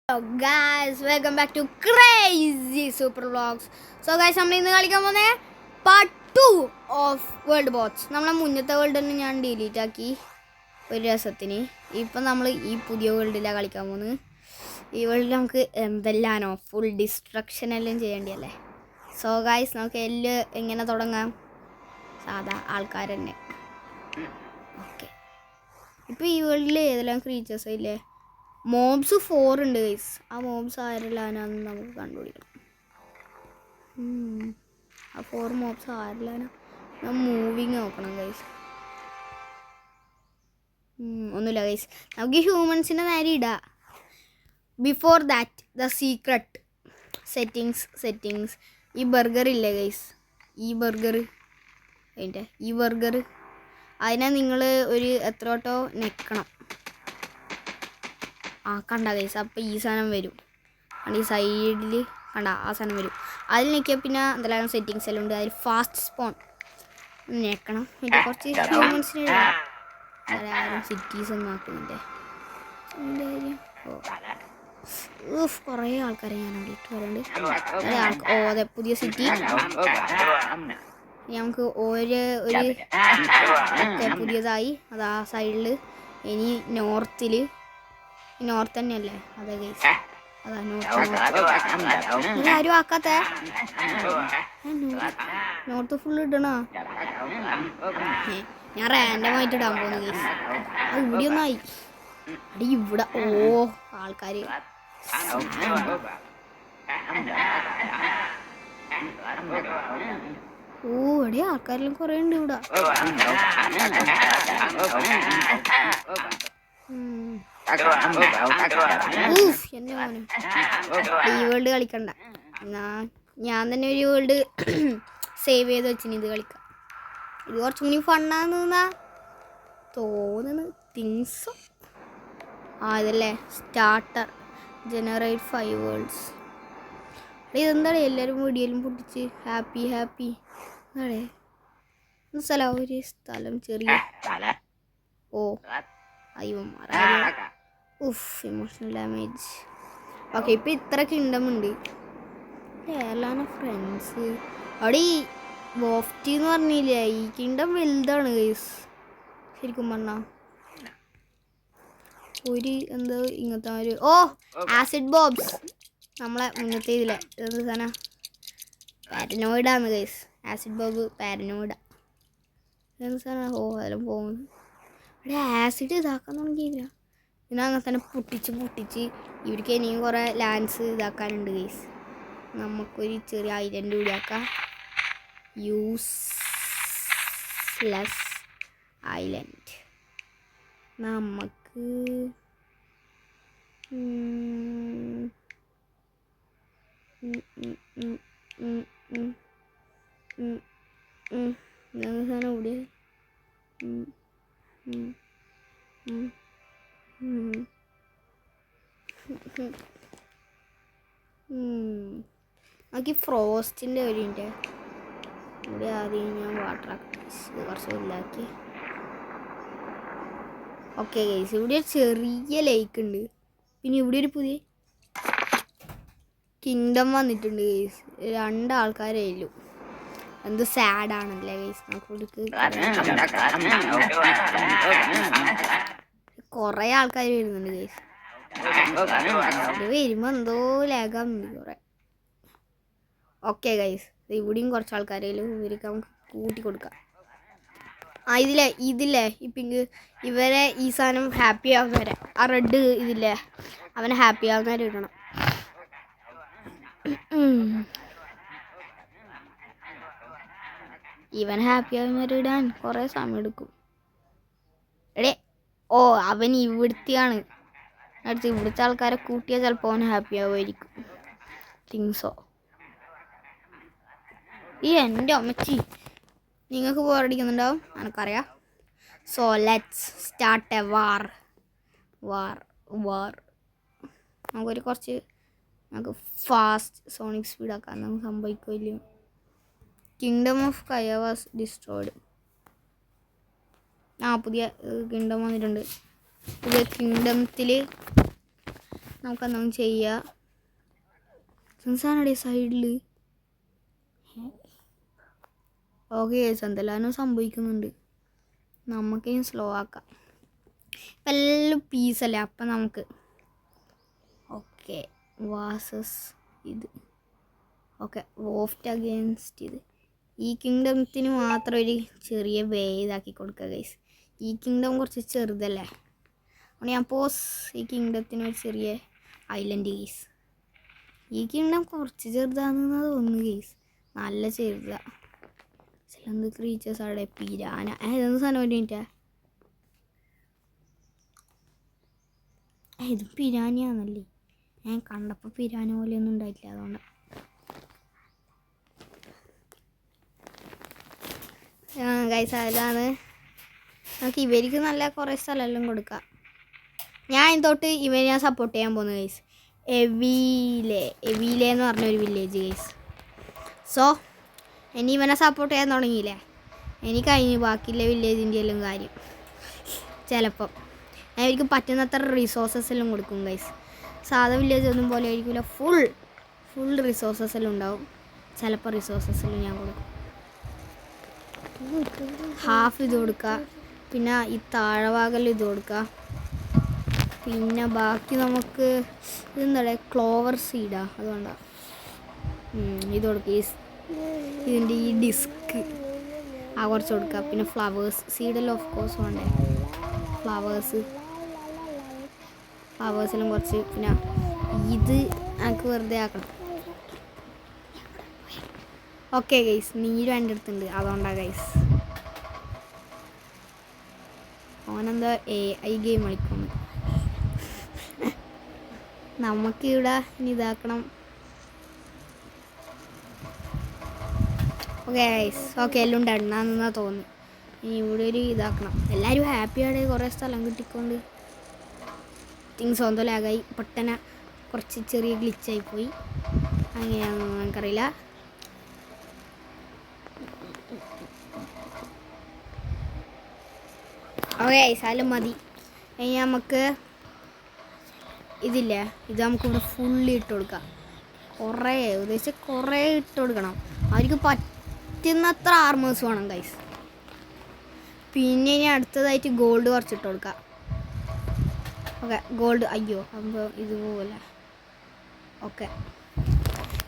Hello guys, welcome back to Crazy Super Vlogs. So guys, നമ്മൾ ഇന്ന് കളിക്കാൻ പോകുന്നത് പാർട്ട് 2 ഓഫ് വേൾഡ് ബോട്ട്സ്. നമ്മളെ മുന്നത്തെ വേൾഡ് തന്നെ ഞാൻ ഡിലീറ്റ് ആക്കി ഒരു രസത്തിന്. ഇപ്പം നമ്മൾ ഈ പുതിയ വേൾഡിലാണ് കളിക്കാൻ പോകുന്നത്. ഈ വേൾഡിൽ നമുക്ക് എന്തെല്ലാനോ ഫുൾ ഡിസ്ട്രക്ഷൻ എല്ലാം ചെയ്യേണ്ടിയല്ലേ. സോ ഗൈസ്, നമുക്ക് എല്ലാം എങ്ങനെ തുടങ്ങാം? സാധാ ആൾക്കാർ തന്നെ. ഓക്കെ, ഇപ്പോൾ ഈ വേൾഡിൽ ഏതെല്ലാം ക്രീച്ചേഴ്സ് ഇല്ലേ? മോബ്സ് 4 ഉണ്ട് ഗൈസ്. ആ മോബ്സ് ആരെല്ലാനാന്ന് നമുക്ക് കണ്ടുപിടിക്കണം. ആ 4 മോബ്സ് ആരെല്ലാനാ? ഞാൻ മൂവിങ് നോക്കണം ഗൈസ്. ഒന്നുമില്ല ഗൈസ്, നമുക്ക് ഹ്യൂമൻസിൻ്റെ നേരെ ഇടാം. Before that the secret settings ഈ ബർഗർ ഇല്ലേ ഗൈസ്, ഈ ബർഗർ അതിനെ നിങ്ങൾ ഒരു എത്ര വട്ടോ നെക്കണം. കണ്ട ഗൈസ്, അപ്പോൾ ഈ സാധനം വരും. ഈ സൈഡിൽ കണ്ട ആ സാധനം വരും. അതിൽ നിൽക്കിയാൽ പിന്നെ എന്തെല്ലാം സെറ്റിങ്സ് എല്ലാം ഉണ്ട്. അതിൽ ഫാസ്റ്റ് സ്പോൺ ഞെക്കണം. പിന്നെ കുറച്ച് ഹ്യൂമൻസിന് ആരും സിറ്റീസ് ഒന്നും ആക്കുന്നില്ല. കുറേ ആൾക്കാരെ ഞാൻ അവിടെ ഇട്ട് വരുന്നുണ്ട്. അതെ, പുതിയ സിറ്റി നമുക്ക് ഒരു പുതിയതായി. അത് ആ സൈഡിൽ. ഇനി നോർത്ത് തന്നെയല്ലേ? അതെ ഗൈസ്, അതാ നോർത്ത്. ആരും ആക്കാത്ത നോർത്ത് ഫുള്ള് ഇടണോ? ഞാൻ റാൻഡമായിട്ട് ഇടാൻ പോകുന്നു ഗൈസ്. അത് ഇവിടെ ഒന്നായി അടി ഇവിടെ. ആൾക്കാര് ഇവിടെ ആൾക്കാരെല്ലാം കുറേ ഉണ്ട് ഇവിടെ. ഈ വേൾഡ് കളിക്കണ്ട, ഞാൻ തന്നെ ഒരു വേൾഡ് സേവ് ചെയ്ത് വെച്ചിന്. ഇത് കളിക്കാം. ഇത് കുറച്ചും കൂടി ഫണ്ണാന്നാ തോന്നുന്നു. തിങ്സോ ഇതല്ലേ സ്റ്റാർട്ടർ ജനറേറ്റ് 5 വേൾഡ്സ്. ഇതെന്താണ് എല്ലാവരും വീഡിയോയിലും പൊട്ടിച്ച് ഹാപ്പി അതെ സ്ഥലം, ഒരു സ്ഥലം ചെറിയ. Emotional damage. ഓക്കെ, ഇപ്പം ഇത്ര കിങ്ഡം ഉണ്ട്. കേരളാണ് ഫ്രണ്ട്സ്. അവിടെ ഈ വോഫ്റ്റി എന്ന് പറഞ്ഞില്ലേ, ഈ കിങ്ഡം വലുതാണ് ഗൈസ്. ശരിക്കും പറഞ്ഞാൽ ഒരു എന്തോ ഇങ്ങനത്തെ ഒരു ആസിഡ് ബോബ്സ് നമ്മളെ മുന്നത്തെ ഇതില്ലേ എന്ത് സാധനം? പാരനോയിഡാണ് ഗൈസ്. ആസിഡ് ബോബ് പാരനോയിഡ എന്ത് സാധനം? അതെല്ലാം പോകുന്നു. അവിടെ ആസിഡ് ഇതാക്കാൻ തുടങ്ങിയില്ല. പിന്നെ അങ്ങനെ തന്നെ പൊട്ടിച്ച് ഇവർക്ക് ഇനിയും കുറേ ലാൻഡ്സ് ഇതാക്കാനുണ്ട് ഗൈസ്. നമുക്കൊരു ചെറിയ ഐലൻഡ് കൂടി ആക്കാം. Useless island. നമുക്ക് സാധനം കൂടിയ നമുക്ക് ഫ്രോസ്റ്റിൻ്റെ ഒരു ഉണ്ട് ഇവിടെ. ആദ്യം ഞാൻ വാട്ടർ കുറച്ച് ഇല്ലാക്കി. ഓക്കെ ഗൈസ്, ഇവിടെ ഒരു ചെറിയ ലേക്ക് ഉണ്ട്. പിന്നെ ഇവിടെ ഒരു പുതിയ കിങ്ഡം വന്നിട്ടുണ്ട് ഗൈസ്. 2 ആൾക്കാരേ ഉള്ളൂ. എന്ത് സാഡാണല്ലേ ഗൈസ്. നമുക്ക് കുറേ ആൾക്കാർ വരുന്നുണ്ട് ഗൈസ്. വരുമ്പോൾ എന്തോ ലാഗാകുന്നുണ്ട് കുറേ. ഓക്കെ ഗൈസ്, ഇവിടെയും കുറച്ച് ആൾക്കാരെങ്കിലും ഇവർക്ക് നമുക്ക് കൂട്ടി കൊടുക്കാം. ഇതില്ലേ ഈ പിങ്ക്, ഇവരെ ഈ സാധനം ഹാപ്പി ആവുന്നവരെ, ആ റെഡ് ഇതില്ലേ അവനെ ഹാപ്പി ആവുന്നവരെ ഇടണം. ഇവൻ ഹാപ്പി ആവുന്നവരെ ഇടാൻ കുറേ സമയം എടുക്കും. അവൻ ഇവിടുത്തെയാണ്. അടുത്ത് ഇവിടുത്തെ ആൾക്കാരെ കൂട്ടിയാൽ ചിലപ്പോൾ അവൻ ഹാപ്പി ആവുമായിരിക്കും. തിങ്സോ എൻ്റെ അമ്മച്ചി, നിങ്ങൾക്ക് ബോറടിക്കുന്നുണ്ടാവും, എനിക്കറിയാം. So let's start a war. നമുക്ക് ഫാസ്റ്റ് സോണിക് സ്പീഡാക്കാൻ നമുക്ക് സംഭവിക്കില്ല. Kingdom of Kaya was destroyed. പുതിയ കിങ്ഡം വന്നിട്ടുണ്ട്. പുതിയ കിങ്ഡത്തിൽ നമുക്കെന്തെങ്കിലും ചെയ്യാം. സാധനയുടെ സൈഡിൽ ഓക്കെ എന്തെല്ലാനും സംഭവിക്കുന്നുണ്ട്. നമുക്കിനി സ്ലോ ആക്കാം. ഇപ്പം എല്ലാം പീസല്ലേ. അപ്പം നമുക്ക് ഓക്കെ വാസസ് ഇത് ഓക്കെ വോഫ്റ്റ് അഗെയിൻസ്റ്റ് ഇത്. ഈ കിങ്ഡത്തിന് മാത്രം ഒരു ചെറിയ വേ ഇതാക്കി കൊടുക്കുക ഗൈസ്. ഈ കിങ്ഡം കുറച്ച് ചെറുതല്ലേ. അതുകൊണ്ട് ഞാൻ ഈ കിങ്ഡത്തിന് ഒരു ചെറിയ ഐലൻഡ് ഗൈസ്. ഈ കിങ്ഡം കുറച്ച് ചെറുതാണെന്ന് തോന്നുന്നു ഗൈസ്. നല്ല ചെറുതാണ്. ചില ക്രീച്ചേഴ്സ് അവിടെ പിരാന ഏതൊന്നും സാധനം ഒരു മിനിറ്റാ. ഇത് പിരാനയാണല്ലേ. ഞാൻ കണ്ടപ്പോൾ പിരാന പോലെയൊന്നും ഉണ്ടായിട്ടില്ല. അതുകൊണ്ട് ഗൈസ് അതിലാണ് നമുക്ക് ഇവർക്ക് നല്ല കുറേ സ്ഥലമെല്ലാം കൊടുക്കാം. ഞാൻ തൊട്ട് ഞാൻ സപ്പോർട്ട് ചെയ്യാൻ പോകുന്നത് ഗൈസ് എവിയിലെ എന്ന് പറഞ്ഞൊരു വില്ലേജ് ഗൈസ്. സോ ഇനി ഇവനെ സപ്പോർട്ട് ചെയ്യാൻ തുടങ്ങിയില്ലേ, എനിക്ക് കഴിഞ്ഞ് ബാക്കിയുള്ള വില്ലേജിൻ്റെ എല്ലാം കാര്യം. ചിലപ്പം ഞാൻ എനിക്ക് പറ്റുന്നത്ര റിസോഴ്സസ് എല്ലാം കൊടുക്കും ഗൈസ്. സാധാ വില്ലേജ് ഒന്നും പോലെ ആയിരിക്കില്ല. ഫുൾ റിസോഴ്സസ് എല്ലാം ഉണ്ടാവും. ചിലപ്പോൾ റിസോഴ്സസ് എല്ലാം ഞാൻ കൊടുക്കും. ഹാഫ് ഇത് കൊടുക്കുക. പിന്നെ ഈ താഴെഭാഗമെല്ലാം ഇത് കൊടുക്കുക. പിന്നെ ബാക്കി നമുക്ക് ഇതെന്താ ക്ലോവർ സീഡാ അതുകൊണ്ടാണ് ഇത് കൊടുക്കുക. ഇതിൻ്റെ ഈ ഡിസ്ക് കുറച്ച് കൊടുക്കുക. പിന്നെ ഫ്ലവേഴ്സ് സീഡെല്ലാം ഓഫ് കോഴ്സ് വേണ്ടേ. ഫ്ലവേഴ്സെല്ലാം കുറച്ച്. പിന്നെ ഇത് എനിക്ക് വെറുതെ ആക്കണം. ഓക്കെ ഗൈസ് നീരും എൻ്റെ അടുത്തുണ്ട്. അതുകൊണ്ടാണ് ഗൈസ്. ഓനെന്താ AI ഗെയിം കളിക്കുന്നു. നമുക്കിവിടെ ഇനി ഇതാക്കണം. ഓക്കെ ഗൈസ് ഓക്കെ എല്ലാം ഉണ്ടായിരുന്നാ തോന്നുന്നു. ഇനി ഇവിടെ ഒരു ഇതാക്കണം. എല്ലാവരും ഹാപ്പിയാണ്. കുറേ സ്ഥലം കിട്ടിക്കൊണ്ട് തിങ്സ് സ്വന്തം ലാഗായി. പെട്ടെന്ന് കുറച്ച് ചെറിയ ഗ്ലിച്ചായിപ്പോയി. അങ്ങനെയാണെന്ന് എനിക്കറിയില്ല. ഓക്കെ സ്ഥലം മതി. ഇനി നമുക്ക് ഇതില്ലേ ഇത് നമുക്കിവിടെ ഫുള്ളി ഇട്ട് കൊടുക്കാം. ഉദ്ദേശിച്ച് കുറേ ഇട്ട് കൊടുക്കണം. അവർക്ക് പറ്റുന്നത്ര ആർമേഴ്സ് വേണം ഗൈസ്. പിന്നെ ഇനി അടുത്തതായിട്ട് ഗോൾഡ് കുറച്ചിട്ട് കൊടുക്കാം. ഓക്കെ ഗോൾഡ് അയ്യോ അപ്പോൾ ഇതുപോലെ. ഓക്കെ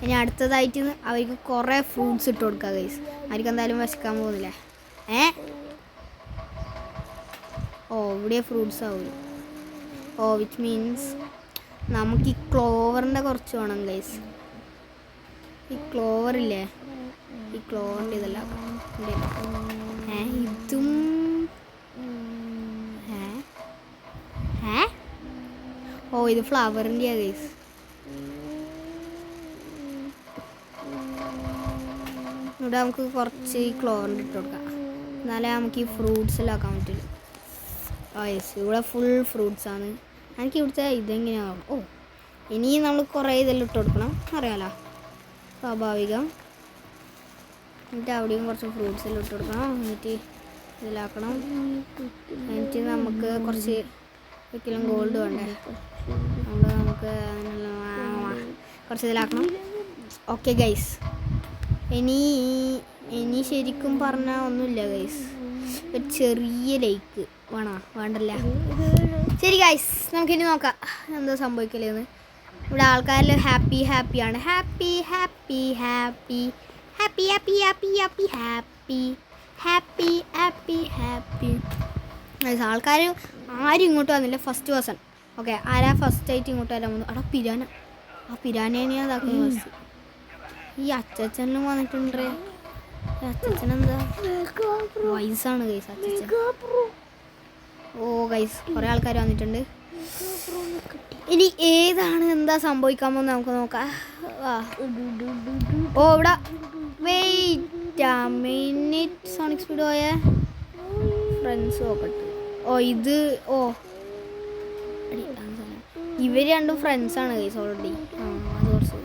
ഇനി അടുത്തതായിട്ട് അവർക്ക് കുറേ ഫ്രൂട്ട്സ് ഇട്ട് കൊടുക്കുക ഗൈസ്. അവർക്ക് എന്തായാലും വിശക്കാൻ പോകുന്നില്ലേ. ഇവിടെ ഫ്രൂട്ട്സ് ആവും. വിച്ച് മീൻസ് നമുക്ക് ഈ ക്ലോവറിൻ്റെ കുറച്ച് വേണം ഗൈസ്. ഈ ക്ലോവറില്ലേ ഈ ക്ലോവറിൻ്റെ ഇതെല്ലാം ഇതും ഇത് ഫ്ലവറിൻ്റെയാ ഗൈസ്. ഇവിടെ നമുക്ക് കുറച്ച് ഈ ക്ലോവറിൻ്റെ ഇട്ട് കൊടുക്കാം. എന്നാലേ നമുക്ക് ഈ ഫ്രൂട്ട്സെല്ലാം ആക്കാൻ പറ്റുള്ളൂ. ഇവിടെ ഫുൾ ഫ്രൂട്ട്സാണ്. എനിക്ക് ഇവിടുത്തെ ഇതെങ്ങനെയാണ്. ഇനി നമ്മൾ കുറേ ഇതെല്ലാം ഇട്ട് കൊടുക്കണം. അറിയാലോ സ്വാഭാവികം. എന്നിട്ട് അവിടെയും കുറച്ച് ഫ്രൂട്ട്സ് എല്ലാം ഇട്ട് കൊടുക്കണം. എന്നിട്ട് ഇതിലാക്കണം. എന്നിട്ട് നമുക്ക് കുറച്ച് ഒരിക്കലും ഗോൾഡ് വേണ്ടേ. അതുകൊണ്ട് നമുക്ക് കുറച്ച് ഇതിലാക്കണം. ഓക്കെ ഗൈസ് ഇനി ശരിക്കും പറഞ്ഞാൽ ഒന്നുമില്ല ഗൈസ്. ഒരു ചെറിയ ലേക്ക് വേണ്ടല്ല. ശരി ഗൈസ് നമുക്കിനി നോക്കാം എന്താ സംഭവിക്കലേന്ന്. ഇവിടെ ആൾക്കാരെല്ലാം ഹാപ്പിയാണ്. ആൾക്കാർ ആരും ഇങ്ങോട്ട് വന്നില്ല. First person. ഓക്കെ ആരാ ഫസ്റ്റ് ആയിട്ട് ഇങ്ങോട്ട് വരാൻ പോകുന്നു. അവിടെ പിരാനേനെ അതാക്കുന്ന ഫസ്റ്റ്. ഈ അച്ചച്ചനും വന്നിട്ടുണ്ടേ. അച്ചച്ചനെന്താ വയസ്സാണ് ഗൈസ് അച്ചച്ചൻ. ഗൈസ് കുറേ ആൾക്കാർ വന്നിട്ടുണ്ട്. ഇനി ഏതാണ് എന്താ സംഭവിക്കാൻ പോകുന്നത് നമുക്ക് നോക്കാം. ഇവിടെ വെയിറ്റ് മിനിറ്റ് സോണിക് സ്പീഡ് പോയ ഫ്രണ്ട്സ് നോക്കട്ടെ. ഇത് ഇവർ രണ്ടും ഫ്രണ്ട്സാണ് ഗൈസ് ഓൾറെഡി. അത് കുറച്ച്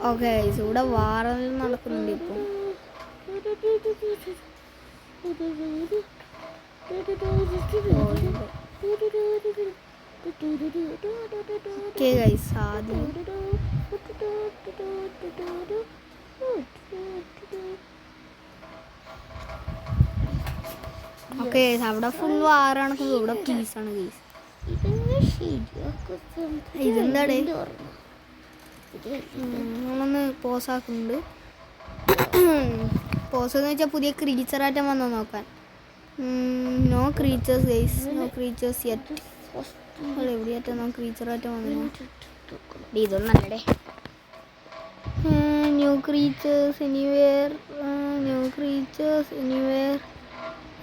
ഓക്കെ ഗൈസ് ഇവിടെ വാറെല്ലാം നടക്കുന്നുണ്ട് ഇപ്പം. ഓക്കെ ഗൈസ് ആദ്യം ഓക്കെ അവിടെ ഫുൾ വാറാണ്, ഇവിടെ പീസാണ് ഗൈസ്. ഇതെന്താടേ നമ്മളൊന്ന് പോസാക്കുന്നുണ്ട്. പോസ് എന്ന് വെച്ചാൽ പുതിയ ക്രീച്ചറായിട്ടും വന്നോ നോക്കാൻ. No creatures guys, no creatures yet. എവിടെയായിട്ടാ നോ ക്രീച്ചറായിട്ട് വന്നു? ഇതൊന്നല്ലേ new creatures anywhere, new creatures anywhere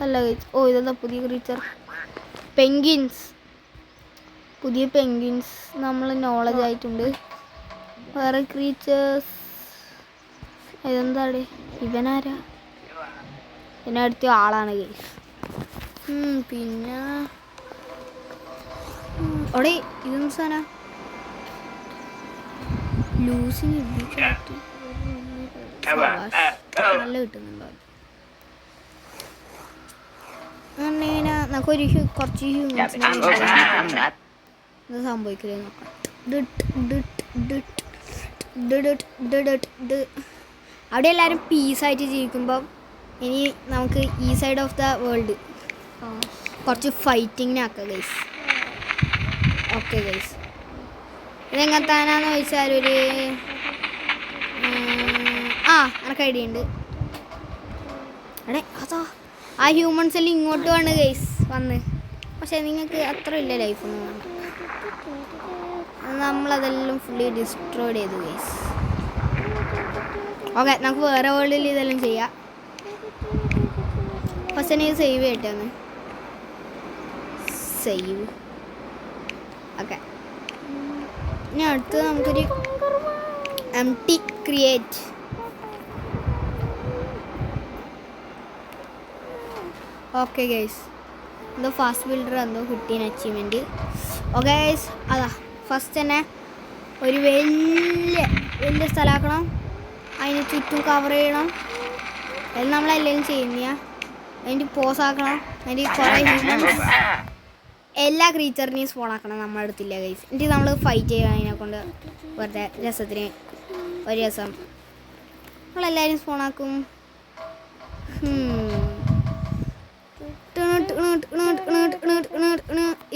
അല്ല ഗൈസ്. ഓ ഇതെന്താ പുതിയ ക്രീച്ചർ? പെൻഗ്വിൻസ്, പുതിയ പെൻഗ്വിൻസ് നമ്മൾ നോളജ് ആയിട്ടുണ്ട്. വേറെ ക്രീച്ചേഴ്സ് ഇതെന്താടെ? ഇവനാരാ? ഇതിനടുത്ത ആളാണ് ഗൈസ്. പിന്നെ അവിടെ ഇതെന്ത് സാധനം? ലൂസിന് നല്ല കിട്ടുന്നുണ്ടോ? അങ്ങനെ നമുക്കൊരു കുറച്ച് ഇത് സംഭവിക്കില്ലേ നോക്കാം. അവിടെ എല്ലാവരും പീസായിട്ട് ജീവിക്കുമ്പം ഇനി നമുക്ക് ഈ സൈഡ് ഓഫ് ദ വേൾഡ് കുറച്ച് ഫൈറ്റിങ്ങിനാക്കാം ഗൈസ്. ഓക്കെ ഗൈസ്, ഇതെങ്ങത്താനാന്ന് ചോദിച്ചാൽ ഒരു എനിക്ക് ഐഡിയ ഉണ്ട്. അടേ അതാ ആ ഹ്യൂമൻസ് എല്ലാം ഇങ്ങോട്ട് വന്ന് ഗൈസ് വന്ന്. പക്ഷെ നിങ്ങൾക്ക് അത്ര ഇല്ല ലൈഫൊന്നും വേണ്ട. നമ്മളതെല്ലാം ഫുള്ളി ഡിസ്ട്രോയ്ഡ് ചെയ്തു ഗൈസ്. ഓക്കെ നമുക്ക് വേറെ വേൾഡിൽ ഇതെല്ലാം ചെയ്യാം. ഫസ്റ്റ് തന്നെ ഇത് സേവ് ചെയ്യട്ടെ. സേവ്. ഓക്കെ ഇനി അടുത്ത് നമുക്കൊരു എംപ്റ്റി ക്രിയേറ്റ്. ഓക്കെ ഗൈസ്, എന്തോ ഫാസ്റ്റ് ബിൽഡർ എന്തോ കിട്ടിയ അച്ചീവ്മെൻറ്റ്. ഓക്കെ ഗൈസ്, അതാ ഫസ്റ്റ് തന്നെ ഒരു വലിയ സ്ഥലമാക്കണം. അതിന് ചുറ്റും കവർ ചെയ്യണം. അത് നമ്മളെല്ലാം ചെയ്യുന്ന അതിൻ്റെ പോസാക്കണം. അതിൻ്റെ കുറേ ഹ്യൂമൻസ് എല്ലാ ക്രീച്ചറിനെയും സ്പോൺ ആക്കണം. നമ്മുടെ അടുത്തില്ല ഗൈസ്. എന്നിട്ട് നമ്മൾ ഫൈറ്റ് ചെയ്യുക അതിനെ കൊണ്ട് വെറുതെ രസത്തിന്. ഒരു രസം നമ്മളെല്ലാവരും സ്പോൺ ആക്കും.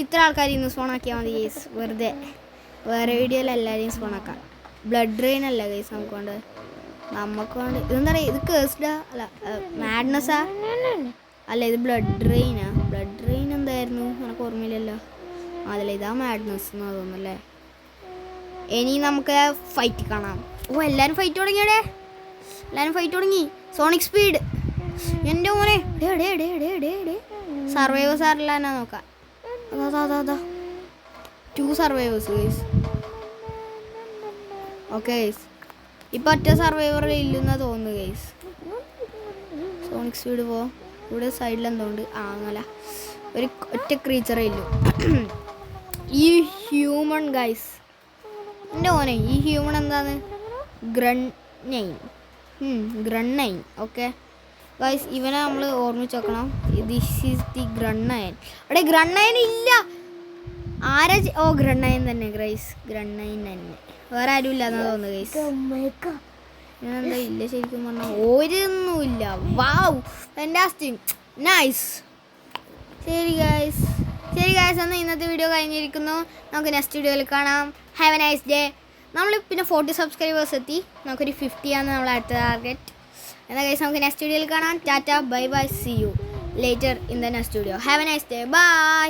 ഇത്ര ആൾക്കാർ ഇന്ന് സ്പോൺ ആക്കിയാൽ മതി ഗൈസ്. വെറുതെ വേറെ വീഡിയോയിൽ എല്ലാവരെയും സ്പോൺ ആക്കാം. ബ്ലഡ് ഡ്രെയിൻ അല്ല ഗൈസ് നമുക്ക് കൊണ്ട്. ഇതെന്താ പറയുക, ഇത് കേഴ്സ്ഡാ അല്ല മാഡ്നസ്സാ അല്ല ഇത് ബ്ലഡ് ഡ്രെയിനാ. ബ്ലഡ് ഡ്രെയിൻ എന്തായിരുന്നു എനിക്ക് ഓർമ്മയില്ലല്ലോ. അതല്ല ഇതാ മാഡ്നസ് എന്ന് തോന്നുന്നല്ലേ. ഇനി നമുക്ക് ഫൈറ്റ് കാണാം. ഓ എല്ലാവരും ഫൈറ്റ് തുടങ്ങിയടേ, എല്ലാവരും ഫൈറ്റ് തുടങ്ങി. സോണിക് സ്പീഡ് എൻ്റെ മോനെ. സർവൈവേഴ്സ് ആരില്ല എന്നാ നോക്കാം. അതാ 2 സർവൈവേഴ്സ് ഗൈസ്. ഓക്കെ ഗൈസ്, ഇപ്പം ഒറ്റ സർവൈവർ ഇല്ലെന്നാ തോന്നുന്നു ഗൈസ്. സോണിക് സ്പീഡ് ഇവിടെ സൈഡിൽ എന്തുകൊണ്ട് അങ്ങനെ ഒരു ഒറ്റ ക്രീച്ചറേ ഇല്ലു. ഈ ഹ്യൂമൺ ഗൈസ് എൻ്റെ മോനെ, ഈ ഹ്യൂമൺ എന്താണ്? ഗ്രണ്ണൈൻ. ഓക്കെ ഗൈസ്, ഇവനെ നമ്മൾ ഓർമ്മിച്ച് വെക്കണം. This is the grunnine. അവിടെ ഗ്രണ്ണൈൻ ഇല്ല. ആരാ? ഓ ഗ്രണ്ണൈൻ തന്നെ ഗൈസ്, ഗ്രണ്ണൈൻ തന്നെ. വേറെ ആരും ഇല്ല എന്നാ തോന്നുന്നു ഗൈസ്. ഇങ്ങനെന്താ ഇല്ല ശരിക്കും പറഞ്ഞാൽ ഒരൊന്നുമില്ല. വാവ് ഫാന്റാസ്റ്റിക് നൈസ്. ശരി ഗൈസ് എന്നാൽ ഇന്നത്തെ വീഡിയോ കഴിഞ്ഞിരിക്കുന്നു. നമുക്ക് നെക്സ്റ്റ് വീഡിയോയിൽ കാണാം. Have a nice day. നമ്മൾ പിന്നെ 40 സബ്സ്ക്രൈബേഴ്സ് എത്തി. നമുക്കൊരു 50 ആണ് നമ്മൾ അടുത്ത ടാർഗറ്റ്. എന്നാൽ ഗൈസ് നമുക്ക് നെക്സ്റ്റ് വീഡിയോയിൽ കാണാം. Tata bye bye, see you later in the next video. Have a nice day, by.